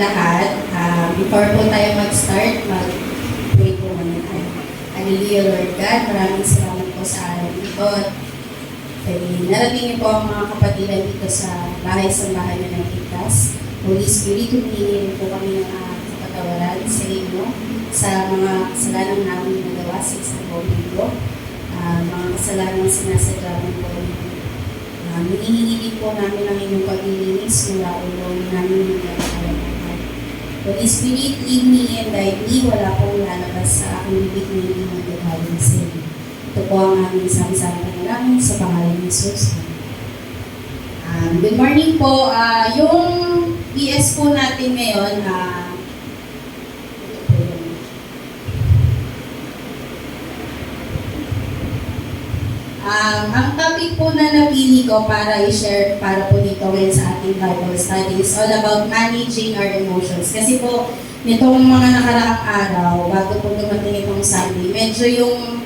lahat. Before po tayo mag-start, mag-pray po muna tayo. Hallelujah, Lord God. Maraming salamat po sa araw ito. Narating niyo po ang mga kapatiran dito sa bahay-sambahan na nagtitas. Holy Spirit, humingi po kami ng kapatawaran sa inyo sa mga kasalanan namin nagawa sa isang buong linggo. Mga kasalanan sinasadya po hinihingi po namin ang inyong paglilinis mula ulo namin ng kalagayan. Holy Spirit, lead me and guide me. Wala pong lalabas sa aking bibig na hindi magagaling sa inyo. Ito po ang aming samsama namin sa pangalan ni Jesus. Good morning po. Yung PS po natin ngayon, ang topic po na napili ko para i-share para po dito ngayon sa ating Bible study is all about managing our emotions. Kasi po, nitong mga nakaraang araw, bago po dumating itong Sunday, medyo yung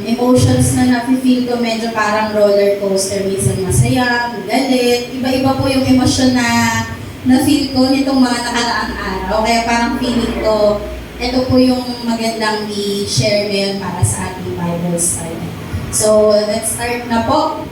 emotions na nafe-feel ko medyo parang roller coaster. Minsan masaya, galit, iba-iba po yung emosyon na feel ko nitong mga nakaraang araw. Kaya parang feeling ko, ito po yung magandang i-share ngayon para sa ating Bible study. So, let's start na po.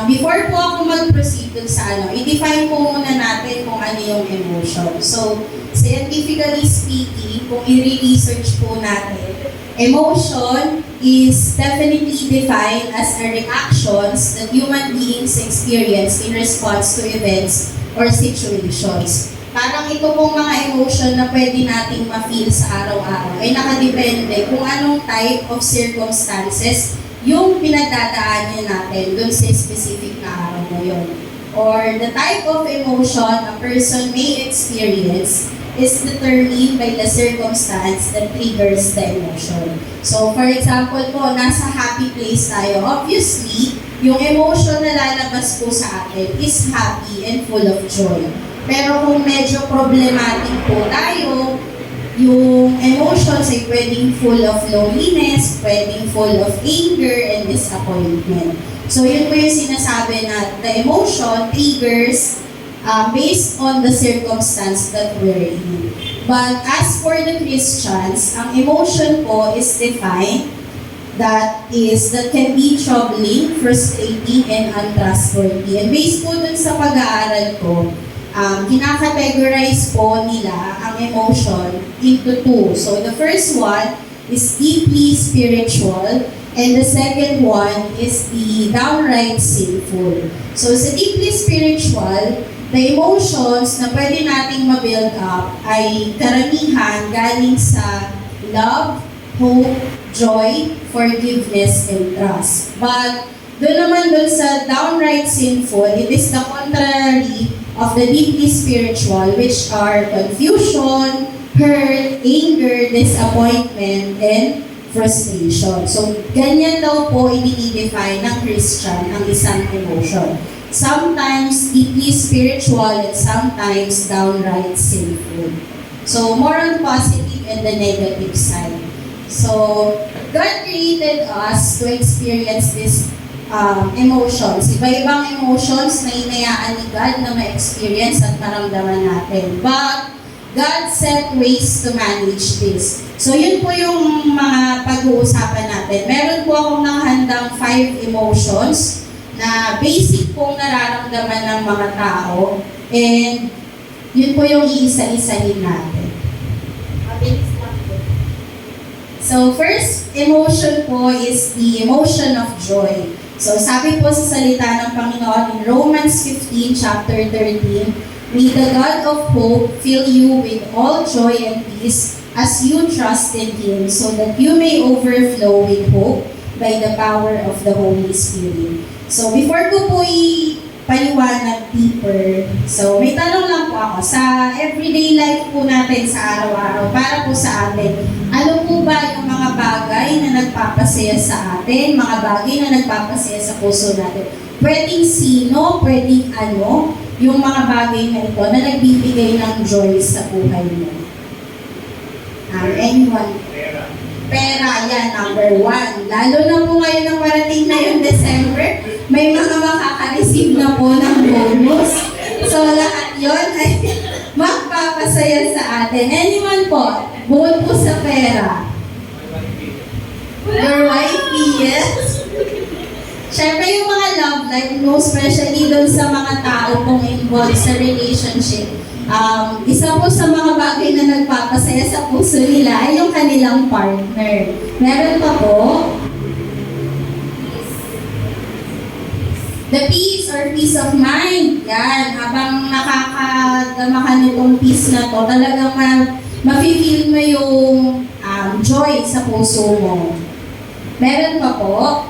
Before po ako mag-proceed dun sa i-define po muna natin kung ano yung emotion. So, scientifically speaking, kung i-research po natin, emotion is definitely defined as a reactions that human beings experience in response to events or situations. Parang ito pong mga emotion na pwede nating ma-feel sa araw-araw ay nakadepende kung anong type of circumstances yung pinagdadaanan natin dun sa specific na araw na yun. Or the type of emotion a person may experience is determined by the circumstance that triggers the emotion. So, for example po, nasa happy place tayo. Obviously, yung emotion na lalabas po sa atin is happy and full of joy. Pero kung medyo problematic po tayo, yung emotions ay pwedeng full of loneliness, pwedeng full of anger and disappointment. So yun po yung sinasabi na the emotion triggers based on the circumstance that we're in. But as for the Christians, ang emotion po is defined that can be troubling, frustrating, and untrustworthy. And based po dun sa pag-aaral ko, kinakategorize po nila ang emotion into two. So the first one is deeply spiritual and the second one is the downright sinful. So sa deeply spiritual, the emotions na pwede nating ma-build up ay karamihan galing sa love, hope, joy, forgiveness, and trust. But doon sa downright sinful, it is the contrary of the deeply spiritual, which are confusion, hurt, anger, disappointment, and frustration. So, ganyan daw po i-define ng Christian ang isang emotion. Sometimes deeply spiritual and sometimes downright sinful. So, more on positive and the negative side. So, God created us to experience this emotions. Iba-ibang emotions na inayaan ni God na ma-experience at maramdaman natin. But, God set ways to manage this. So, yun po yung mga pag-uusapan natin. Meron po akong nakahandang 5 emotions na basic pong nararamdaman ng mga tao. And, yun po yung iisa-isahin natin. So, first emotion po is the emotion of joy. So, sabi po sa salita ng Panginoon in Romans 15, chapter 13, may the God of hope fill you with all joy and peace as you trust in Him, so that you may overflow with hope by the power of the Holy Spirit. So, before ko po paliwanag deeper, so may tanong lang po ako. Sa everyday life po natin sa araw-araw, para po sa atin, ano po ba yung mga bagay na nagpapasaya sa atin, mga bagay na nagpapasaya sa puso natin? Pwedeng sino, pwedeng ano, yung mga bagay na ito na nagbibigay ng joy sa buhay mo. Anyone? Pera, yan, number 1. Lalo na po ngayon na parating na yung December, may mga makaka-receive na po ng bonus. So, lahat yun ay magpapasaya sa atin. Anyone po, bukod po sa pera. Your wifey, yes? Siyempre yung mga love life, most especially doon sa mga tao pong involved sa relationship. Isa po sa mga bagay na nagpapasaya sa puso nila ay yung kanilang partner. Meron pa po, the peace or peace of mind. Yan, habang nakakadama ka nitong peace na to, talagang ma-feel mo yung joy sa puso mo. Meron pa po,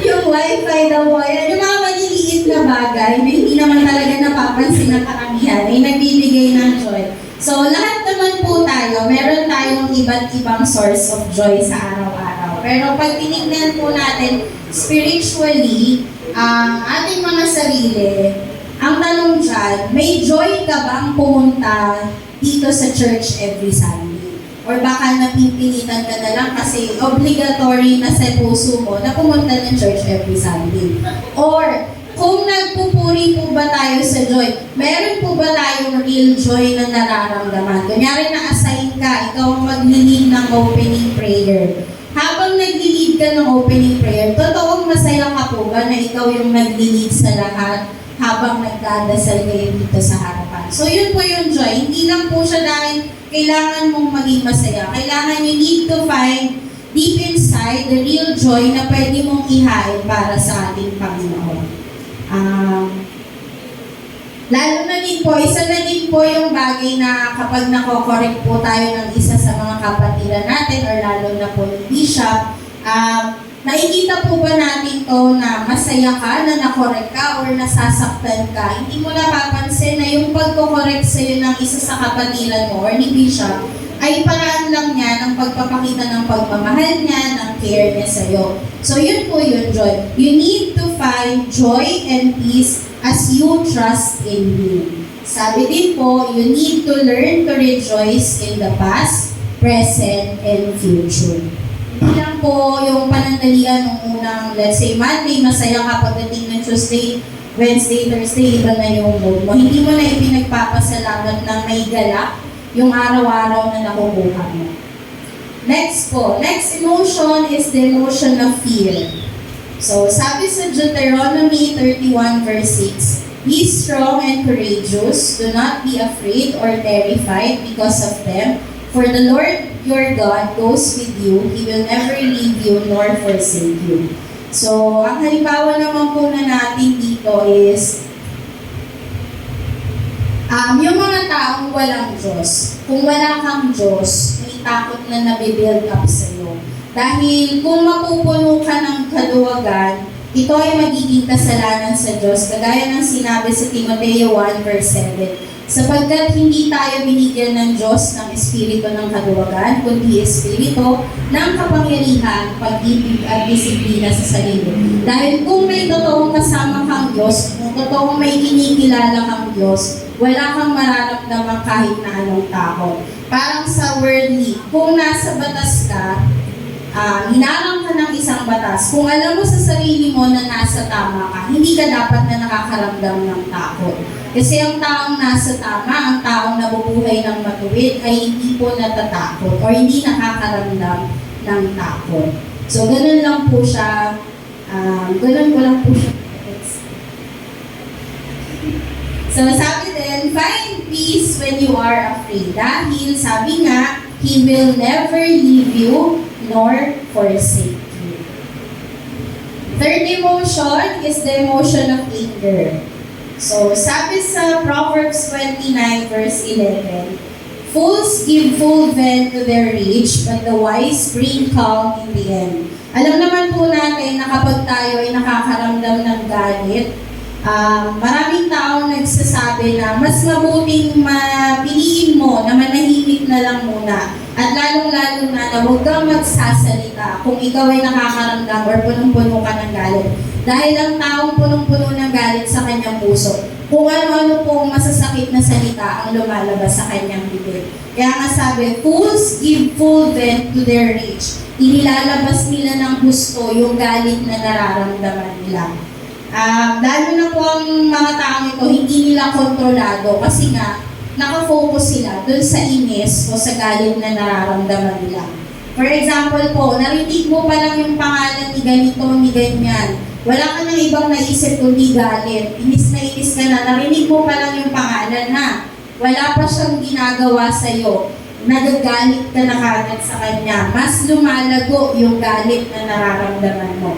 yung wifi daw po, yan, yung mga maliliit na bagay na hindi naman talaga napapansin ng karamihan, ay nagbibigay ng joy. So, lahat naman po tayo, meron tayong iba't ibang source of joy sa araw-araw. Pero pag tinignan po natin spiritually, ang ating mga sarili, ang tanong dyan, may joy ka bang pumunta dito sa church every Sunday? Or baka napipilitan ka na lang kasi obligatory na sa puso mo na pumunta ng church every Sunday. Or, kung nagpupuri po ba tayo sa joy, meron po ba tayong real joy na nararamdaman? Kunyari na-assign ka, ikaw ang mag-lead ng opening prayer. Habang nag-lead ka ng opening prayer, totoong masaya ka po ba na ikaw yung nag-lead sa lahat habang nagdadasal kayo dito sa harapan? So yun po yung joy. Hindi lang po siya dahil kailangan mong maging masaya. Kailangan you need to find deep inside the real joy na pwede mong ihain para sa ating Panginoon. Lalo na din po, isa na din po yung bagay na kapag nako-correct po tayo ng isa sa mga kapatiran natin or lalo na po ni Bishop, nakikita po ba natin to na masaya ka, na nakorek ka or nasasaktan ka? Hindi mo napapansin na yung pagko-correct sa'yo ng isa sa kapatiran mo or ni Bishop ay paraan lang niya ng pagpapakita ng pagmamahal niya, ng care niya sa'yo. So yun po yung joy. You need to find joy and peace as you trust in Him. Sabi din po, you need to learn to rejoice in the past, present, and future. Hindi lang po yung panandalian ng unang, let's say, Monday, masaya ka pagdating ng Tuesday, Wednesday, Thursday, iba na yung mood mo. Hindi mo na ipinagpapasalamat na may galak yung araw-araw na nakukuha mo. Next po, next emotion is the emotion of fear. So, sabi sa Deuteronomy 31 verse 6, be strong and courageous, do not be afraid or terrified because of them, for the Lord your God goes with you, He will never leave you nor forsake you. So, ang halimbawa naman po na natin dito is yung mga taong walang Diyos. Kung wala kang Diyos, may takot na nabibuild up sa'yo. Dahil kung mapupuno ka ng kaluwagan, ito ay magiging kasalanan sa Diyos. Kagaya ng sinabi sa Timoteo 1 verse 7. Sapagkat hindi tayo binigyan ng Diyos ng espiritu ng kaluwagan, kundi espiritu ng kapangyarihan, pag-ibig at disiplina sa sarili. Dahil kung may totoong kasama kang Diyos, kung totoong may kinikilala kang Diyos, wala kang mararamdaman kahit na anong takot. Parang sa worldly, kung nasa batas ka, hinarang ka ng isang batas, kung alam mo sa sarili mo na nasa tama ka, hindi ka dapat na nakakaramdam ng takot. Kasi ang taong nasa tama, ang taong nabubuhay ng matuwid, ay hindi po natatakot or hindi nakakaramdam ng takot. So, ganun lang po siya, ganun ko lang po siya. So, sabi din, find peace when you are afraid. Dahil, sabi nga, He will never leave you nor forsake you. Third emotion is the emotion of anger. So, sabi sa Proverbs 29 verse 11, fools give full vent to their rage, but the wise bring calm in the end. Alam naman po natin na kapag tayo ay nakakaramdam ng galit, maraming taong nagsasabi na mas mabuting mapiliin mo na manahimik na lang muna. At lalong-lalo na huwag kang magsasalita kung ikaw ay nakakaramdam or punong-puno ka ng galit. Dahil ang taong punong-puno ng galit sa kanyang puso, kung ano-ano pong masasakit na salita ang lumalabas sa kanyang bibig. Kaya nga sabi, fools give full vent to their rage. Inilalabas nila ng gusto yung galit na nararamdaman nila. Lalo na po ang mga taong ito, hindi nila kontrolado kasi nga, nakafocus sila dun sa inis o sa galit na nararamdaman nila. For example po, narinig mo pa lang yung pangalan ni ganito, ni ganyan. Wala ka nang ibang naisip kundi galit. Inis na inis ka na, narinig mo pa lang yung pangalan na. Wala pa siyang ginagawa sa'yo. Nagagalit ka na kagad sa kanya. Mas lumalago yung galit na nararamdaman mo.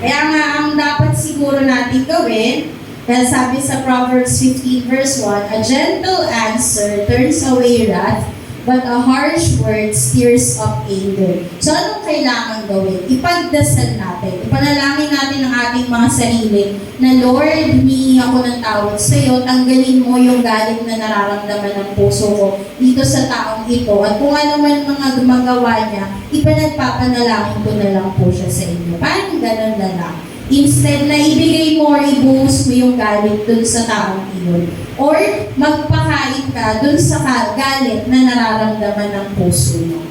Kaya nga, ang dapat siguro natin gawin, dahil sabi sa Proverbs 15 verse 1, a gentle answer turns away wrath, but a harsh word stirs up anger. So anong kailangan gawin? Ipagdasal natin. Ipanalangin natin ang ating mga sarili na Lord, humingi ako ng tawad sa iyo, tanggalin mo yung galit na nararamdaman ng puso ko dito sa taong ito. At kung ano man mga gumagawa niya, ipanagpapanalangin ko na lang po siya sa inyo. Parang ganun na lang. Instead na ibigay mo or ibuhos mo yung galit dun sa taong iyon. Or magpakain ka dun sa galit na nararamdaman ng puso mo.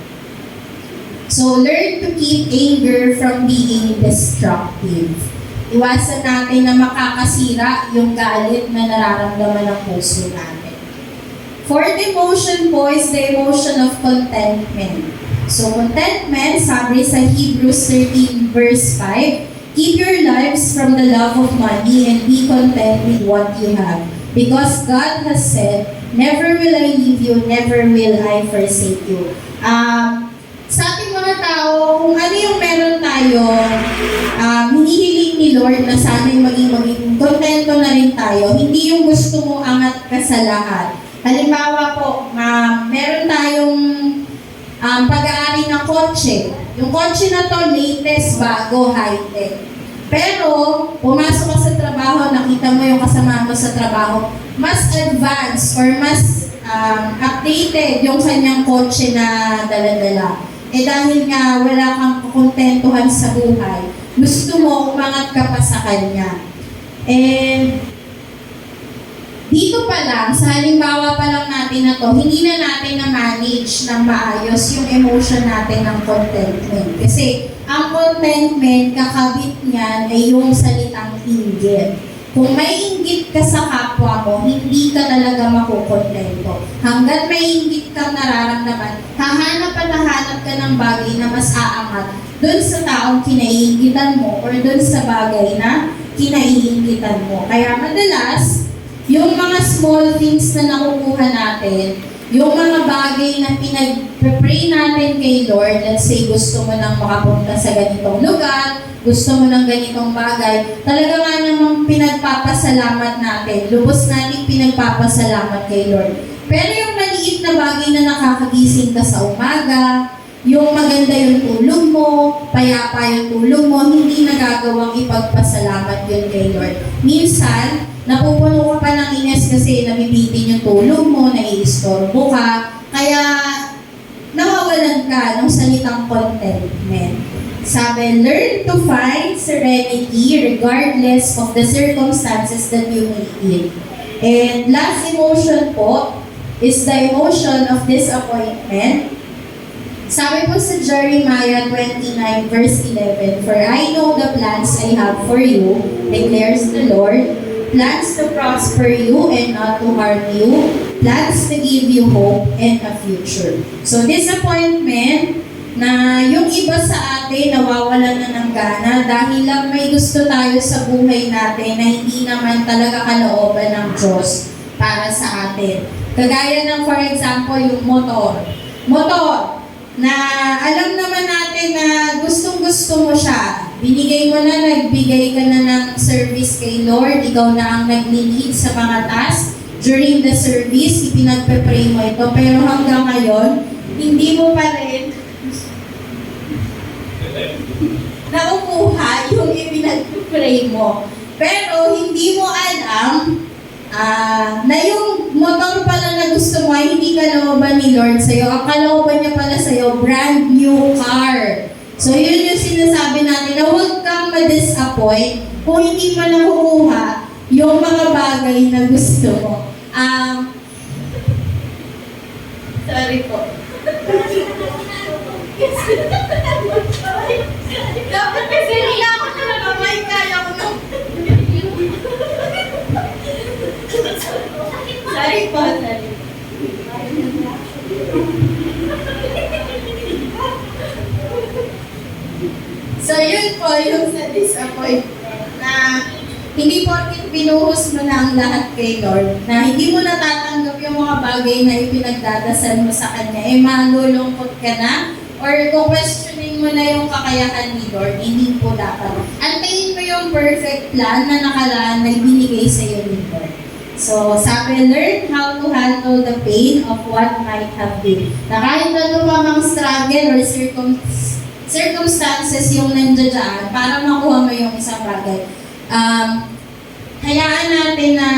So, learn to keep anger from being destructive. Iwasan natin na makakasira yung galit na nararamdaman ng puso natin. Fourth emotion po is the emotion of contentment. So, contentment, sabi sa Hebrews 13 verse 5, keep your lives from the love of money and be content with what you have. Because God has said, never will I leave you, never will I forsake you. Sa ating mga tao, kung ano yung meron tayo, hinihiling ni Lord na sana'y maging kontento na rin tayo. Hindi yung gusto mo angat ka sa lahat. Halimbawa po, meron tayong pag-aari ng kotse. Yung kotse na to, latest, bago, high-tech. Pero, pumasok ka sa trabaho, nakita mo yung kasama mo sa trabaho, mas advanced or mas updated yung kanyang kotse na dala-dala. Dahil nga wala kang kontentuhan sa buhay, gusto mo umangat ka pa sa kanya. Dito pa lang, sa halimbawa pa lang natin na to, hindi na natin na-manage ng maayos yung emotion natin ng contentment. Kasi ang contentment, kakabit niyan ay yung salitang inggit. Kung may inggit ka sa kapwa mo, hindi ka talaga makukontento. Hanggat may inggit kang nararamdaman, hahanap at hahanap ka ng bagay na mas aangat dun sa taong kinaiingitan mo or dun sa bagay na kinaiingitan mo. Kaya madalas, yung mga small things na nakukuha natin, yung mga bagay na pinag-pray natin kay Lord, let's say gusto mo nang makapunta sa ganitong lugar, gusto mo ng ganitong bagay, talaga nga namang pinagpapasalamat natin, lubos natin pinagpapasalamat kay Lord. Pero yung maliit na bagay na nakakagising ka sa umaga, yung maganda yung tulog mo, payapa yung tulog mo, hindi nagagawang ipagpasalamat yun kay Lord. Minsan, napupuno ka pa ng ines kasi nabibitin yung tulog mo, naiistorbo ka, kaya nawawalan ka ng salitang contentment. Sabi, learn to find serenity regardless of the circumstances that you may in. And last emotion po is the emotion of disappointment. Sabi po sa Jeremiah 29 verse 11, for I know the plans I have for you, declares the Lord, plans to prosper you and not to harm you, plans to give you hope and a future. So disappointment, na yung iba sa atin nawawalan na ng gana dahil lang may gusto tayo sa buhay natin na hindi naman talaga kalooban ng Diyos para sa atin. Kagaya ng for example yung motor. Motor, na alam naman natin na gustong-gusto mo siya. Binigay mo na, nagbigay ka na ng service kay Lord, ikaw na ang nag-lead sa mga task. During the service, ipinagpe-pray mo ito. Pero hanggang ngayon, hindi mo pa rin nakukuha yung ipinag-pray mo. Pero hindi mo alam na yung motor pala na gusto mo ay hindi kalooban ni Lord sa'yo. Ang kalooban niya pala sa'yo, brand new car. So yun yung sinasabi natin na huwag kang ma-disappoint kung hindi mo nakukuha yung mga bagay na gusto mo. Sorry po. Dapat kasi hindi ako talaga may kaya ko nung Sorry po, sorry. So yun po yung sa disappointment na hindi porket binuhos mo na ang lahat kay Lord, na hindi mo natatanggap yung mga bagay na ipinagdadasal mo sa Kanya, eh malulungkot ka na, or kung questioning mo na yung kakayahan ni Lord, hindi po dapat. Antayin mo yung perfect plan na nakalaan na ibinigay sa iyo ni Lord. So, sabi, learn how to handle the pain of what might have been. Na kahit ano pa mang struggle or circumstances yung nandiyan para makuha mo yung isang bagay. Hayaan natin na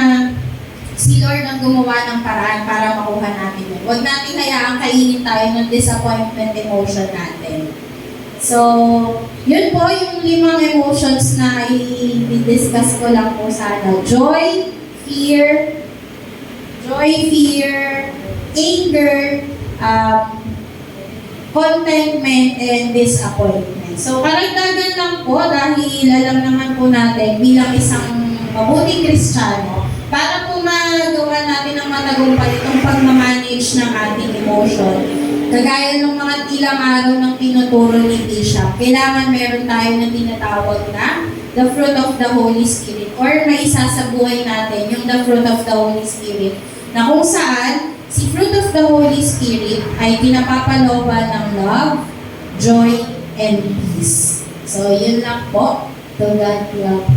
si Lord ang gumawa ng paraan para makuha natin yun. Huwag natin hayaan kainin tayo ng disappointment emotion natin. So, yun po yung 5 emotions na i-discuss ko lang po sana. Joy, fear, anger, contentment, and disappointment. So, karagdagan lang po dahil alam naman po natin bilang isang mabuting Kristiyano, para po magawa natin ang matagumpay itong pagmamanage ng ating emotion. Kagaya ng mga ilang araw ng tinuturo ni Bishop, kailangan meron tayo na tinatawag na the fruit of the Holy Spirit, or may isa sa buhay natin yung the fruit of the Holy Spirit, na kung saan si fruit of the Holy Spirit ay pinapapalooban ng love, joy, and peace. So, yun lang po. To God love.